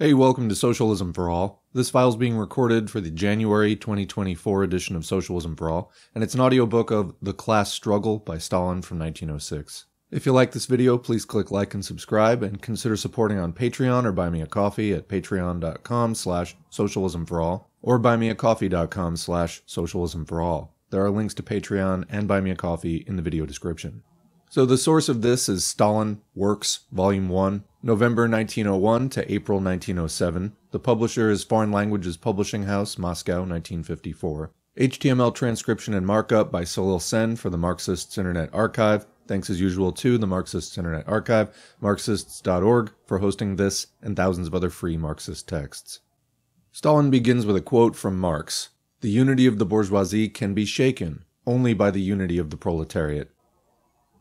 Hey, welcome to Socialism for All. This file is being recorded for the January 2024 edition of Socialism for All, and it's an audiobook of The Class Struggle by Stalin from 1906. If you like this video, please click like and subscribe, and consider supporting on Patreon or buy me a coffee at patreon.com/socialismforall or buymeacoffee.com/socialismforall. There are links to Patreon and Buy Me a Coffee in the video description. So the source of this is Stalin, Works, Volume 1, November 1901 to April 1907. The publisher is Foreign Languages Publishing House, Moscow, 1954. HTML transcription and markup by Solil Sen for the Marxists Internet Archive. Thanks as usual to the Marxists Internet Archive, Marxists.org, for hosting this and thousands of other free Marxist texts. Stalin begins with a quote from Marx: "The unity of the bourgeoisie can be shaken only by the unity of the proletariat."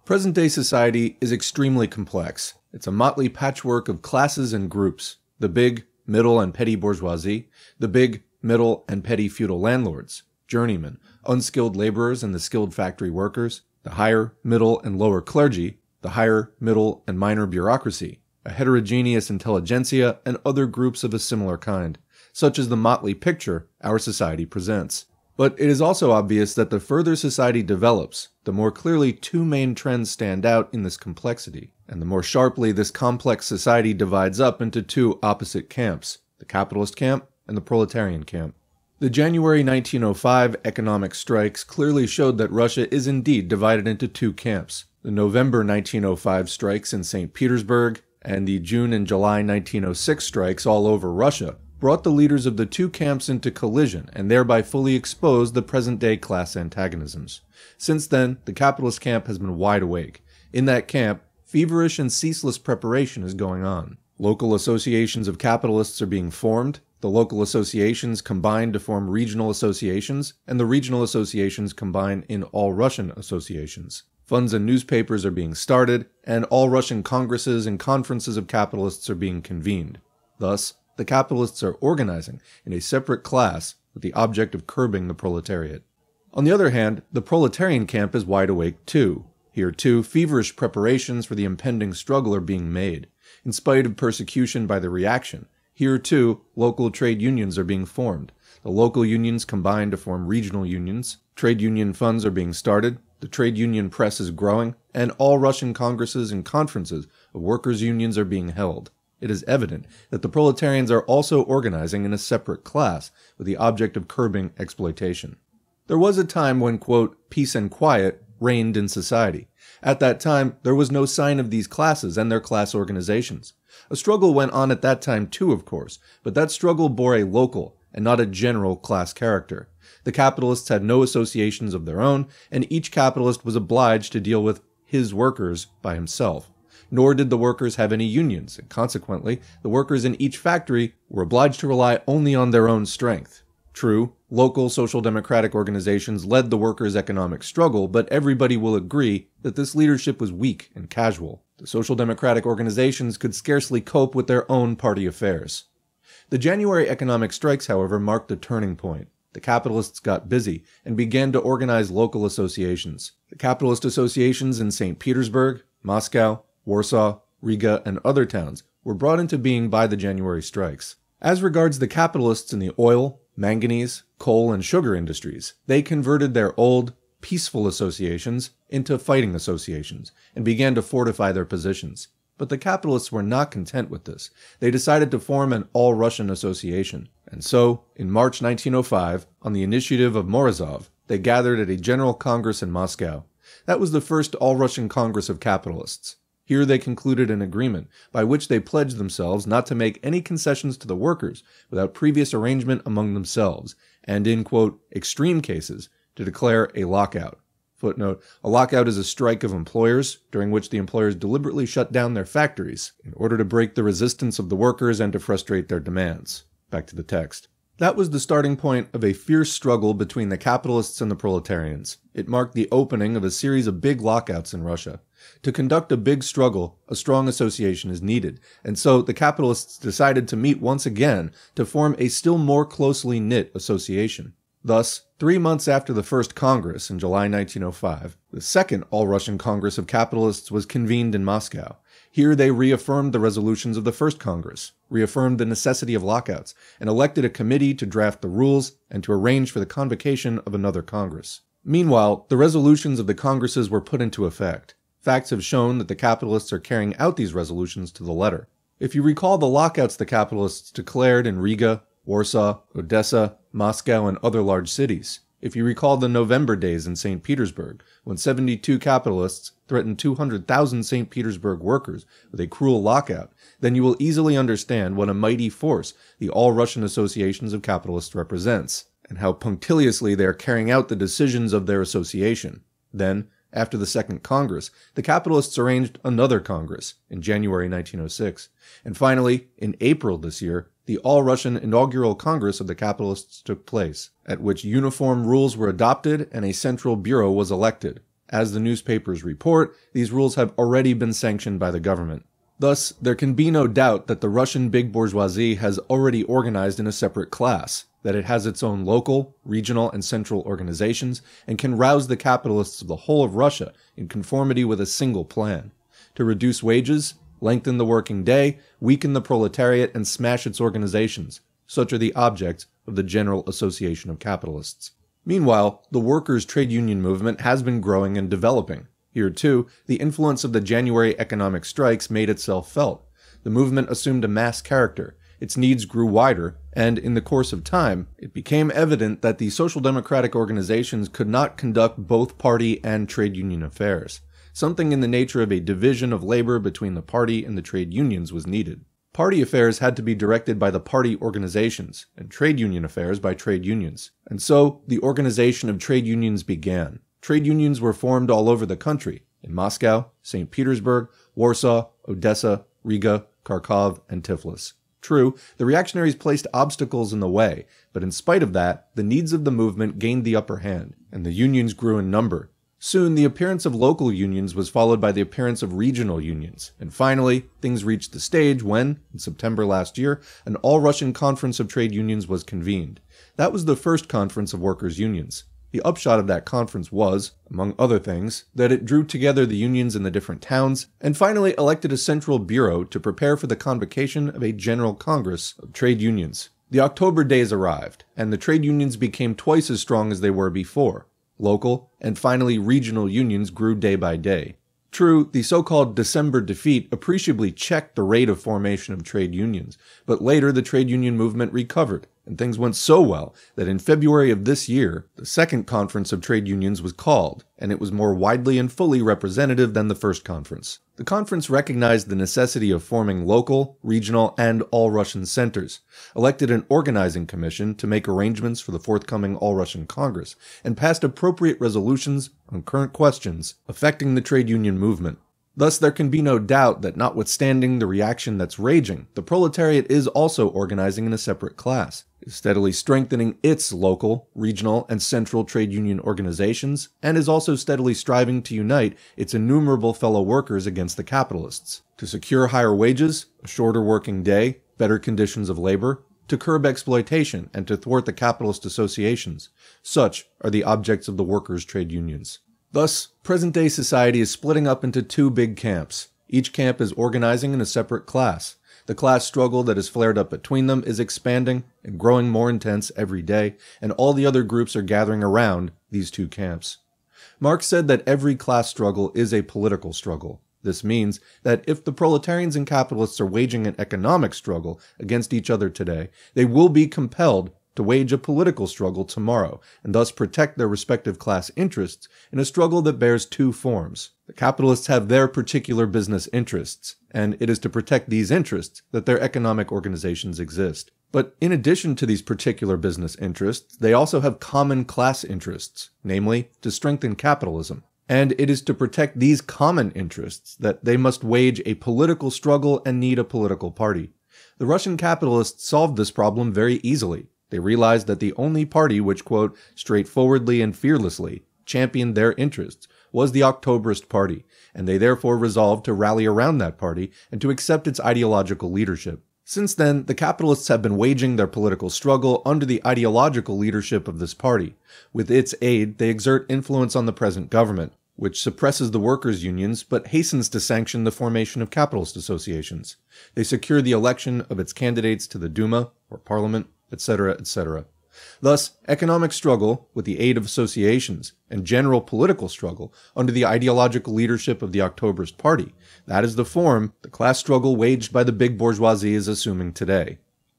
Present-day society is extremely complex. It's a motley patchwork of classes and groups: the big, middle, and petty bourgeoisie, the big, middle, and petty feudal landlords, journeymen, unskilled laborers, and the skilled factory workers, the higher, middle, and lower clergy, the higher, middle, and minor bureaucracy, a heterogeneous intelligentsia, and other groups of a similar kind. Such is the motley picture our society presents. But it is also obvious that the further society develops, the more clearly two main trends stand out in this complexity, and the more sharply this complex society divides up into two opposite camps: the capitalist camp and the proletarian camp. The January 1905 economic strikes clearly showed that Russia is indeed divided into two camps. The November 1905 strikes in St. Petersburg and the June and July 1906 strikes all over Russia brought the leaders of the two camps into collision and thereby fully exposed the present-day class antagonisms. Since then, the capitalist camp has been wide awake. In that camp, feverish and ceaseless preparation is going on. Local associations of capitalists are being formed, the local associations combine to form regional associations, and the regional associations combine in all-Russian associations. Funds and newspapers are being started, and all-Russian congresses and conferences of capitalists are being convened. Thus, the capitalists are organizing in a separate class with the object of curbing the proletariat. On the other hand, the proletarian camp is wide awake too. Here too, feverish preparations for the impending struggle are being made. In spite of persecution by the reaction, here too, local trade unions are being formed. The local unions combine to form regional unions. Trade union funds are being started. The trade union press is growing, and all Russian congresses and conferences of workers' unions are being held. It is evident that the proletarians are also organizing in a separate class with the object of curbing exploitation. There was a time when, quote, peace and quiet reigned in society. At that time, there was no sign of these classes and their class organizations. A struggle went on at that time too, of course, but that struggle bore a local and not a general class character. The capitalists had no associations of their own, and each capitalist was obliged to deal with his workers by himself. Nor did the workers have any unions, and consequently, the workers in each factory were obliged to rely only on their own strength. True, local social democratic organizations led the workers' economic struggle, but everybody will agree that this leadership was weak and casual. The social democratic organizations could scarcely cope with their own party affairs. The January economic strikes, however, marked a turning point. The capitalists got busy and began to organize local associations. The capitalist associations in St. Petersburg, Moscow, Warsaw, Riga, and other towns were brought into being by the January strikes. As regards the capitalists in the oil, manganese, coal, and sugar industries, they converted their old, peaceful associations into fighting associations and began to fortify their positions. But the capitalists were not content with this. They decided to form an all-Russian association. And so, in March 1905, on the initiative of Morozov, they gathered at a general congress in Moscow. That was the first all-Russian Congress of Capitalists. Here they concluded an agreement by which they pledged themselves not to make any concessions to the workers without previous arrangement among themselves, and in, quote, extreme cases, to declare a lockout. Footnote, a lockout is a strike of employers, during which the employers deliberately shut down their factories in order to break the resistance of the workers and to frustrate their demands. Back to the text. That was the starting point of a fierce struggle between the capitalists and the proletarians. It marked the opening of a series of big lockouts in Russia. To conduct a big struggle, a strong association is needed, and so the capitalists decided to meet once again to form a still more closely knit association. Thus, 3 months after the first Congress in July 1905, the second All-Russian Congress of Capitalists was convened in Moscow. Here they reaffirmed the resolutions of the First Congress, reaffirmed the necessity of lockouts, and elected a committee to draft the rules and to arrange for the convocation of another Congress. Meanwhile, the resolutions of the Congresses were put into effect. Facts have shown that the capitalists are carrying out these resolutions to the letter. If you recall the lockouts the capitalists declared in Riga, Warsaw, Odessa, Moscow, and other large cities, if you recall the November days in St. Petersburg, when 72 capitalists threatened 200,000 St. Petersburg workers with a cruel lockout, then you will easily understand what a mighty force the All-Russian Associations of Capitalists represents, and how punctiliously they are carrying out the decisions of their association. Then, after the Second Congress, the capitalists arranged another Congress in January 1906, and finally, in April this year, the All-Russian Inaugural Congress of the Capitalists took place, at which uniform rules were adopted and a central bureau was elected. As the newspapers report, these rules have already been sanctioned by the government. Thus, there can be no doubt that the Russian big bourgeoisie has already organized in a separate class, that it has its own local, regional, and central organizations, and can rouse the capitalists of the whole of Russia in conformity with a single plan: to reduce wages, lengthen the working day, weaken the proletariat, and smash its organizations. Such are the objects of the General Association of Capitalists. Meanwhile, the workers' trade union movement has been growing and developing. Here, too, the influence of the January economic strikes made itself felt. The movement assumed a mass character, its needs grew wider, and in the course of time, it became evident that the social democratic organizations could not conduct both party and trade union affairs. Something in the nature of a division of labor between the party and the trade unions was needed. Party affairs had to be directed by the party organizations, and trade union affairs by trade unions. And so, the organization of trade unions began. Trade unions were formed all over the country, in Moscow, St. Petersburg, Warsaw, Odessa, Riga, Kharkov, and Tiflis. True, the reactionaries placed obstacles in the way, but in spite of that, the needs of the movement gained the upper hand, and the unions grew in number. Soon, the appearance of local unions was followed by the appearance of regional unions, and finally, things reached the stage when, in September last year, an all-Russian conference of trade unions was convened. That was the first conference of workers' unions. The upshot of that conference was, among other things, that it drew together the unions in the different towns, and finally elected a central bureau to prepare for the convocation of a general congress of trade unions. The October days arrived, and the trade unions became twice as strong as they were before. Local, and finally regional unions grew day by day. True, the so-called December defeat appreciably checked the rate of formation of trade unions, but later the trade union movement recovered, and things went so well that in February of this year, the second conference of trade unions was called, and it was more widely and fully representative than the first conference. The conference recognized the necessity of forming local, regional, and all-Russian centers, elected an organizing commission to make arrangements for the forthcoming All-Russian Congress, and passed appropriate resolutions on current questions affecting the trade union movement. Thus, there can be no doubt that notwithstanding the reaction that's raging, the proletariat is also organizing in a separate class, is steadily strengthening its local, regional, and central trade union organizations, and is also steadily striving to unite its innumerable fellow workers against the capitalists, to secure higher wages, a shorter working day, better conditions of labor, to curb exploitation, and to thwart the capitalist associations. Such are the objects of the workers' trade unions. Thus, present-day society is splitting up into two big camps. Each camp is organizing in a separate class. The class struggle that has flared up between them is expanding and growing more intense every day, and all the other groups are gathering around these two camps. Marx said that every class struggle is a political struggle. This means that if the proletarians and capitalists are waging an economic struggle against each other today, they will be compelled to wage a political struggle tomorrow, and thus protect their respective class interests in a struggle that bears two forms. The capitalists have their particular business interests, and it is to protect these interests that their economic organizations exist. But in addition to these particular business interests, they also have common class interests, namely, to strengthen capitalism. And it is to protect these common interests that they must wage a political struggle and need a political party. The Russian capitalists solved this problem very easily. They realized that the only party which, quote, straightforwardly and fearlessly championed their interests was the Octoberist Party, and they therefore resolved to rally around that party and to accept its ideological leadership. Since then, the capitalists have been waging their political struggle under the ideological leadership of this party. With its aid, they exert influence on the present government. which suppresses the workers' unions but hastens to sanction the formation of capitalist associations. They secure the election of its candidates to the Duma, or parliament, etc., etc. Thus, economic struggle, with the aid of associations, and general political struggle under the ideological leadership of the Octoberist Party, that is the form the class struggle waged by the big bourgeoisie is assuming today.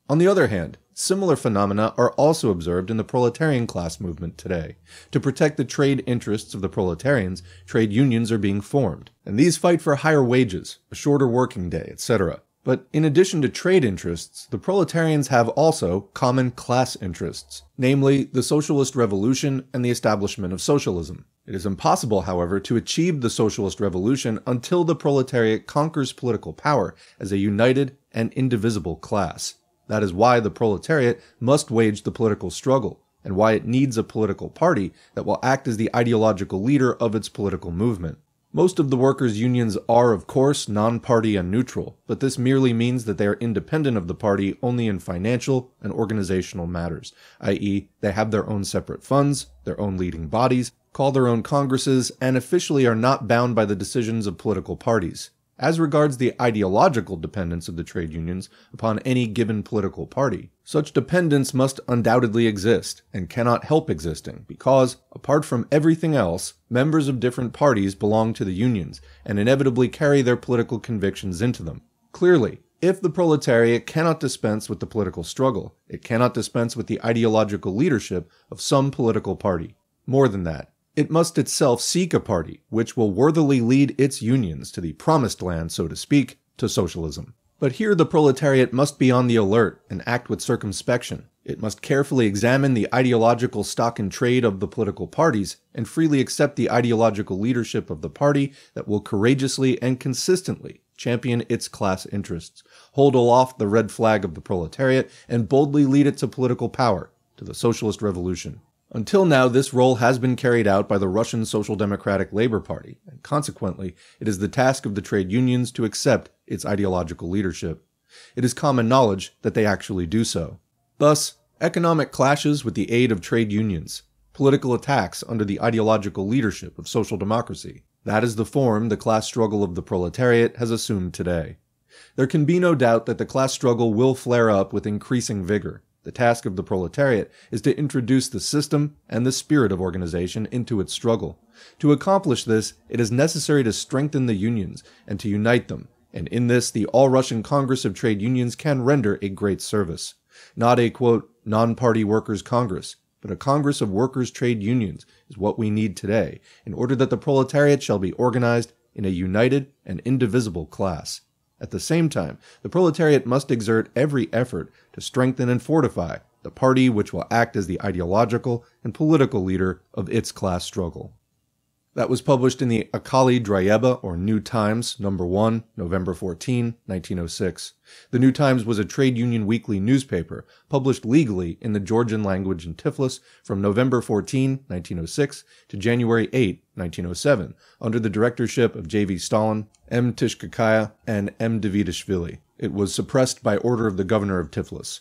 On the other hand, similar phenomena are also observed in the proletarian class movement today. To protect the trade interests of the proletarians, trade unions are being formed, and these fight for higher wages, a shorter working day, etc. But in addition to trade interests, the proletarians have also common class interests, namely the socialist revolution and the establishment of socialism. It is impossible, however, to achieve the socialist revolution until the proletariat conquers political power as a united and indivisible class. That is why the proletariat must wage the political struggle, and why it needs a political party that will act as the ideological leader of its political movement. Most of the workers' unions are, of course, non-party and neutral, but this merely means that they are independent of the party only in financial and organizational matters, i.e., they have their own separate funds, their own leading bodies, call their own congresses, and officially are not bound by the decisions of political parties. As regards the ideological dependence of the trade unions upon any given political party, such dependence must undoubtedly exist, and cannot help existing, because, apart from everything else, members of different parties belong to the unions, and inevitably carry their political convictions into them. Clearly, if the proletariat cannot dispense with the political struggle, it cannot dispense with the ideological leadership of some political party. More than that, it must itself seek a party which will worthily lead its unions to the promised land, so to speak, to socialism. But here the proletariat must be on the alert and act with circumspection. It must carefully examine the ideological stock in trade of the political parties and freely accept the ideological leadership of the party that will courageously and consistently champion its class interests, hold aloft the red flag of the proletariat, and boldly lead it to political power, to the socialist revolution. Until now, this role has been carried out by the Russian Social Democratic Labor Party, and consequently, it is the task of the trade unions to accept its ideological leadership. It is common knowledge that they actually do so. Thus, economic clashes with the aid of trade unions, political attacks under the ideological leadership of social democracy, that is the form the class struggle of the proletariat has assumed today. There can be no doubt that the class struggle will flare up with increasing vigor. The task of the proletariat is to introduce the system and the spirit of organization into its struggle. To accomplish this, it is necessary to strengthen the unions and to unite them, and in this the All-Russian Congress of Trade Unions can render a great service. Not a, quote, non-party workers' congress, but a congress of workers' trade unions is what we need today, in order that the proletariat shall be organized in a united and indivisible class. At the same time, the proletariat must exert every effort to strengthen and fortify the party which will act as the ideological and political leader of its class struggle. That was published in the Akali Dryeba, or New Times, No. 1, November 14, 1906. The New Times was a trade union weekly newspaper, published legally in the Georgian language in Tiflis from November 14, 1906 to January 8, 1907, under the directorship of J.V. Stalin, M. Tishkakaya, and M. Davidashvili. It was suppressed by order of the governor of Tiflis.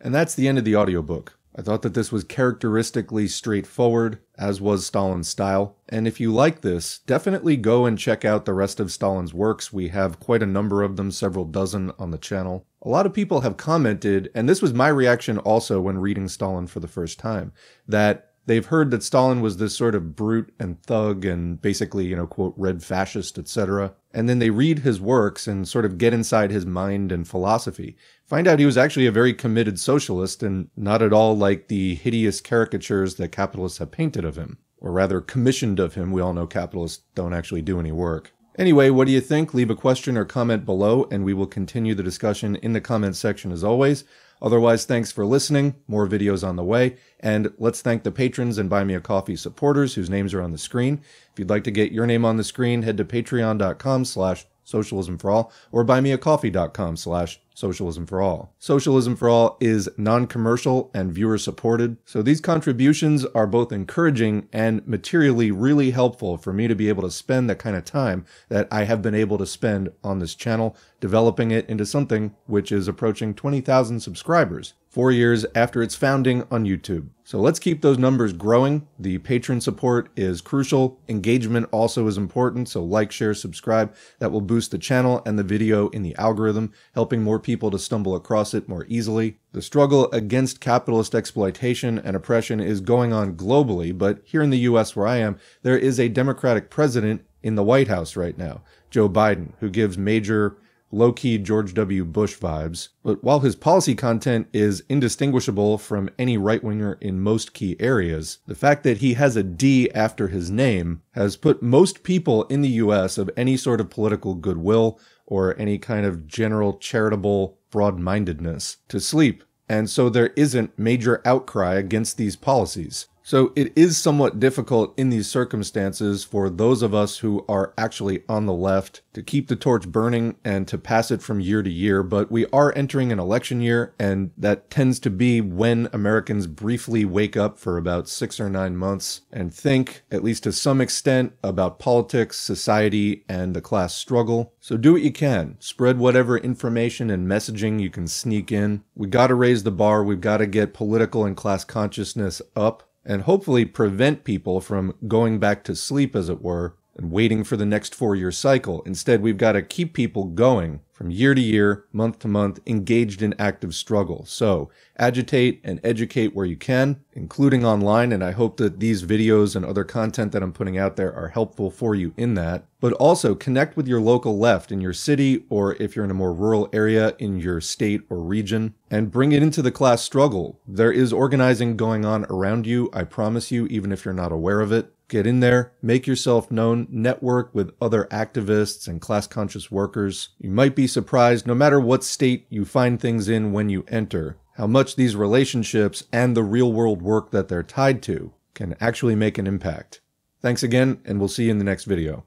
And that's the end of the audiobook. I thought that this was characteristically straightforward, as was Stalin's style, and if you like this, definitely go and check out the rest of Stalin's works. We have quite a number of them, several dozen on the channel. A lot of people have commented, and this was my reaction also when reading Stalin for the first time, that they've heard that Stalin was this sort of brute and thug and basically, quote, red fascist, etc. And then they read his works and sort of get inside his mind and philosophy. Find out he was actually a very committed socialist and not at all like the hideous caricatures that capitalists have painted of him. Or rather, commissioned of him. We all know capitalists don't actually do any work. Anyway, what do you think? Leave a question or comment below, and we will continue the discussion in the comment section as always. Otherwise, thanks for listening, more videos on the way, and let's thank the patrons and Buy Me a Coffee supporters whose names are on the screen. If you'd like to get your name on the screen, head to patreon.com/socialismforall or buymeacoffee.com/socialismforall. Socialism for All. Socialism for All is non-commercial and viewer-supported, so these contributions are both encouraging and materially really helpful for me to be able to spend the kind of time that I have been able to spend on this channel, developing it into something which is approaching 20,000 subscribers, 4 years after its founding on YouTube. So let's keep those numbers growing. The patron support is crucial. Engagement also is important, so like, share, subscribe. That will boost the channel and the video in the algorithm, helping more people to stumble across it more easily. The struggle against capitalist exploitation and oppression is going on globally, but here in the US where I am, there is a Democratic president in the White House right now, Joe Biden, who gives major low-key George W. Bush vibes, but while his policy content is indistinguishable from any right-winger in most key areas, the fact that he has a D after his name has put most people in the US of any sort of political goodwill or any kind of general charitable broad-mindedness to sleep, and so there isn't major outcry against these policies. So it is somewhat difficult in these circumstances for those of us who are actually on the left to keep the torch burning and to pass it from year to year, but we are entering an election year, and that tends to be when Americans briefly wake up for about 6 or 9 months and think, at least to some extent, about politics, society, and the class struggle. So do what you can. Spread whatever information and messaging you can sneak in. We gotta raise the bar, we've gotta get political and class consciousness up, and hopefully prevent people from going back to sleep, as it were, and waiting for the next 4-year cycle. Instead, we've got to keep people going from year to year, month to month, engaged in active struggle. So agitate and educate where you can, including online, and I hope that these videos and other content that I'm putting out there are helpful for you in that. But also connect with your local left in your city, or if you're in a more rural area in your state or region, and bring it into the class struggle. There is organizing going on around you, I promise you, even if you're not aware of it. Get in there, make yourself known, network with other activists and class-conscious workers. You might be surprised, no matter what state you find things in when you enter, how much these relationships and the real-world work that they're tied to can actually make an impact. Thanks again, and we'll see you in the next video.